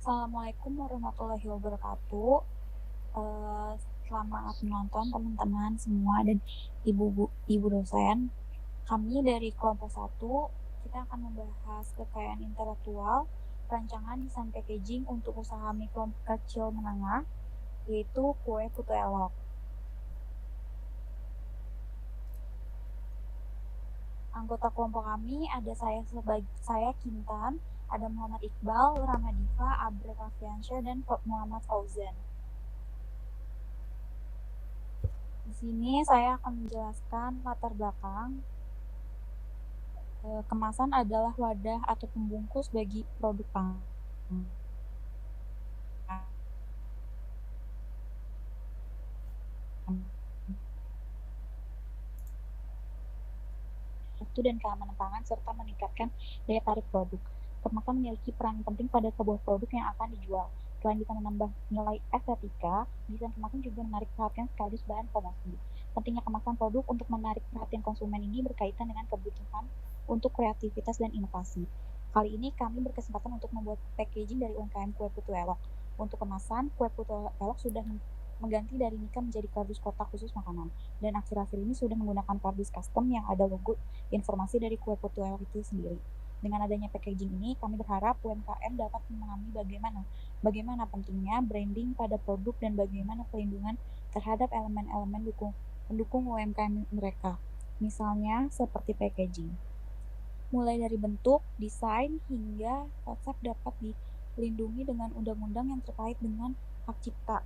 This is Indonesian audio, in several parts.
Assalamualaikum warahmatullahi wabarakatuh. Eh, Selamat menonton teman-teman semua dan ibu dosen. Kami dari kelompok 1, kita akan membahas kekayaan intelektual, perancangan desain packaging untuk usaha mikro kecil menengah, yaitu kue putu elok. Anggota kelompok kami ada saya Kintan, ada Muhammad Iqbal, Ramadiva, Abre Rafiansyah, dan Muhammad Fauzan. Di sini saya akan menjelaskan latar belakang. Kemasan adalah wadah atau pembungkus bagi produk pangan. Mutu dan keamanan pangan serta meningkatkan daya tarik produk. Kemasan memiliki peran penting pada sebuah produk yang akan dijual. Selain bisa menambah nilai estetika, desain kemasan juga menarik perhatian sekaligus bahan promosi. Pentingnya kemasan produk untuk menarik perhatian konsumen ini berkaitan dengan kebutuhan untuk kreativitas dan inovasi. Kali ini kami berkesempatan untuk membuat packaging dari UMKM Kue Putu Elok. Untuk kemasan, Kue Putu Elok sudah mengganti dari nika menjadi kardus kotak khusus makanan, dan akhir-akhir ini sudah menggunakan kardus custom yang ada logo informasi dari Kue Putu Elok itu sendiri. Dengan adanya packaging ini, kami berharap UMKM dapat memahami bagaimana pentingnya branding pada produk dan bagaimana pelindungan terhadap elemen-elemen pendukung UMKM mereka. Misalnya seperti packaging. Mulai dari bentuk, desain, hingga konsep dapat dilindungi dengan undang-undang yang terkait dengan hak cipta.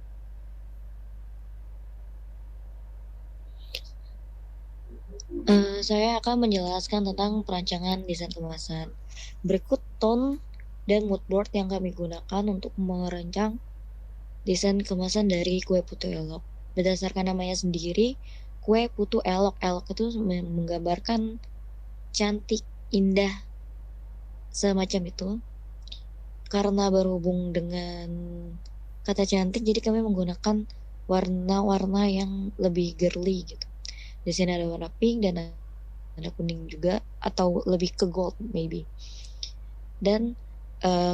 Saya akan menjelaskan tentang perancangan desain kemasan. Berikut tone dan mood board yang kami gunakan untuk merancang desain kemasan dari kue putu elok. Berdasarkan namanya sendiri, kue putu elok. Elok itu menggambarkan cantik, indah, semacam itu. Karena berhubung dengan kata cantik, jadi kami menggunakan warna-warna yang lebih girly gitu. Di sini ada warna pink dan ada kuning juga, atau lebih ke gold maybe. Dan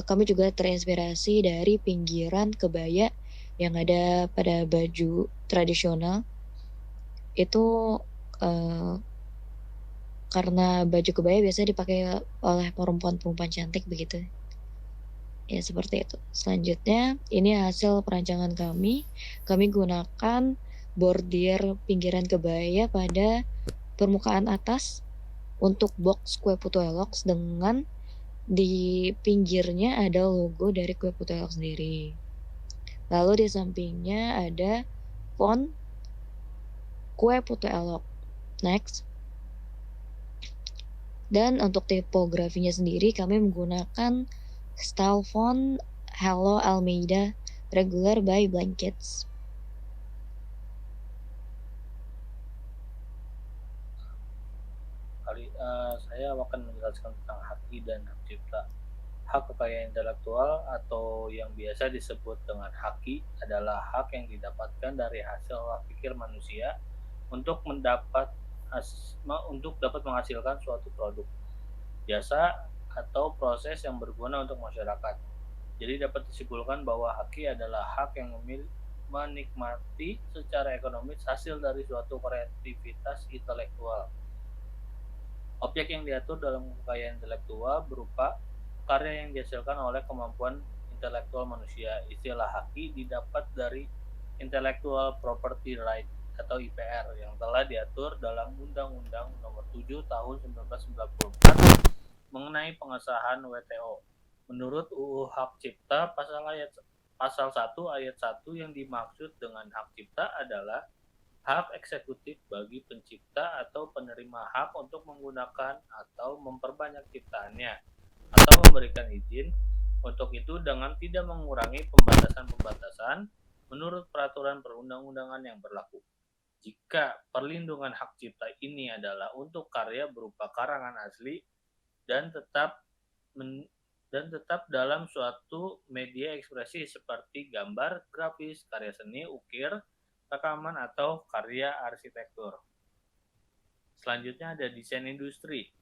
kami juga terinspirasi dari pinggiran kebaya yang ada pada baju tradisional. Itu uh, karena baju kebaya biasanya dipakai oleh perempuan-perempuan cantik begitu. Ya seperti itu. Selanjutnya ini hasil perancangan kami. Kami gunakan bordir pinggiran kebaya pada permukaan atas untuk box kue putu elok, dengan di pinggirnya ada logo dari kue putu elok sendiri. Lalu di sampingnya ada font kue putu elok. Next. Dan untuk tipografinya sendiri kami menggunakan style font Hello Almeida Regular by Blankets. Saya akan menjelaskan tentang HAKI dan hak cipta. Hak kekayaan intelektual atau yang biasa disebut dengan HAKI adalah hak yang didapatkan dari hasil pikir manusia untuk dapat menghasilkan suatu produk, jasa, atau proses yang berguna untuk masyarakat. Jadi dapat disimpulkan bahwa HAKI adalah hak yang menikmati secara ekonomis hasil dari suatu kreativitas intelektual. Objek yang diatur dalam kekayaan intelektual berupa karya yang dihasilkan oleh kemampuan intelektual manusia. Istilah HAKI didapat dari Intellectual Property Right atau IPR yang telah diatur dalam Undang-Undang Nomor 7 Tahun 1994 mengenai pengesahan WTO. Menurut UU Hak Cipta pasal 1 ayat 1, yang dimaksud dengan hak cipta adalah hak eksekutif bagi pencipta atau penerima hak untuk menggunakan atau memperbanyak ciptaannya, atau memberikan izin untuk itu dengan tidak mengurangi pembatasan-pembatasan menurut peraturan perundang-undangan yang berlaku. Jika perlindungan hak cipta ini adalah untuk karya berupa karangan asli dan tetap dalam suatu media ekspresi seperti gambar, grafis, karya seni, ukir, rekaman, atau karya arsitektur. Selanjutnya ada desain industri.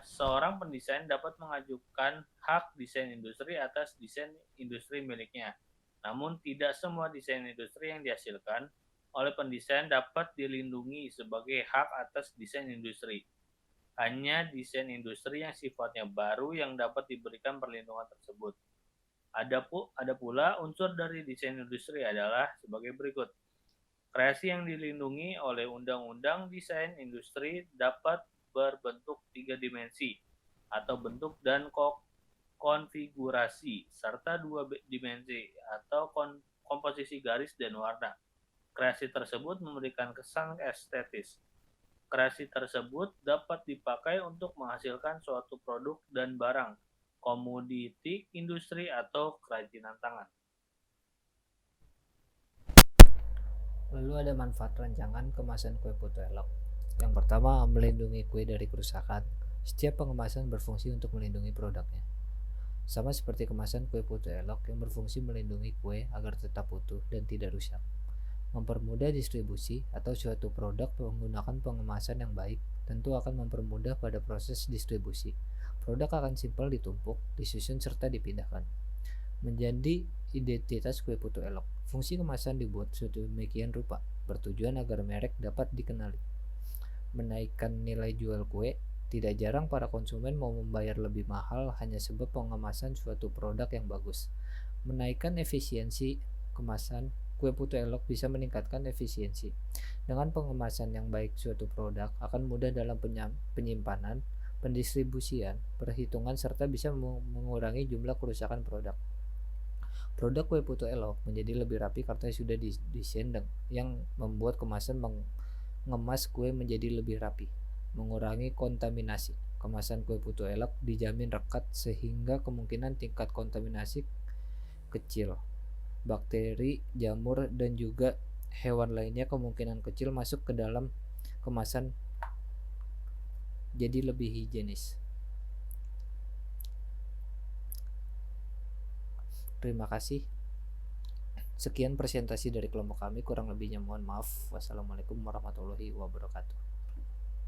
Seorang pendesain dapat mengajukan hak desain industri atas desain industri miliknya. Namun, tidak semua desain industri yang dihasilkan oleh pendesain dapat dilindungi sebagai hak atas desain industri. Hanya desain industri yang sifatnya baru yang dapat diberikan perlindungan tersebut. Ada pula unsur dari desain industri adalah sebagai berikut. Kreasi yang dilindungi oleh Undang-Undang Desain Industri dapat berbentuk 3 dimensi atau bentuk dan konfigurasi serta 2 dimensi atau komposisi garis dan warna. Kreasi tersebut memberikan kesan estetis. Kreasi tersebut dapat dipakai untuk menghasilkan suatu produk dan barang, komoditi industri atau kerajinan tangan. Lalu ada manfaat rancangan kemasan kue putu elok. Yang pertama, melindungi kue dari kerusakan. Setiap pengemasan berfungsi untuk melindungi produknya. Sama seperti kemasan kue putu elok yang berfungsi melindungi kue agar tetap utuh dan tidak rusak. Mempermudah distribusi atau suatu produk menggunakan pengemasan yang baik tentu akan mempermudah pada proses distribusi. Produk akan simpel ditumpuk, disusun serta dipindahkan. Menjadi identitas kue putu elok. Fungsi kemasan dibuat sedemikian rupa, bertujuan agar merek dapat dikenali. Menaikkan nilai jual kue. Tidak jarang para konsumen mau membayar lebih mahal hanya sebab pengemasan suatu produk yang bagus. Menaikkan efisiensi kemasan. Kue putu elok bisa meningkatkan efisiensi. Dengan pengemasan yang baik suatu produk akan mudah dalam penyimpanan, pendistribusian, perhitungan serta bisa mengurangi jumlah kerusakan produk. Produk kue putu elok menjadi lebih rapi karena sudah didesain yang membuat kemasan mengemas kue menjadi lebih rapi, mengurangi kontaminasi. Kemasan kue putu elok dijamin rekat sehingga kemungkinan tingkat kontaminasi kecil. Bakteri, jamur, dan juga hewan lainnya kemungkinan kecil masuk ke dalam kemasan jadi lebih higienis. Terima kasih. Sekian presentasi dari kelompok kami, kurang lebihnya mohon maaf. Wassalamualaikum warahmatullahi wabarakatuh.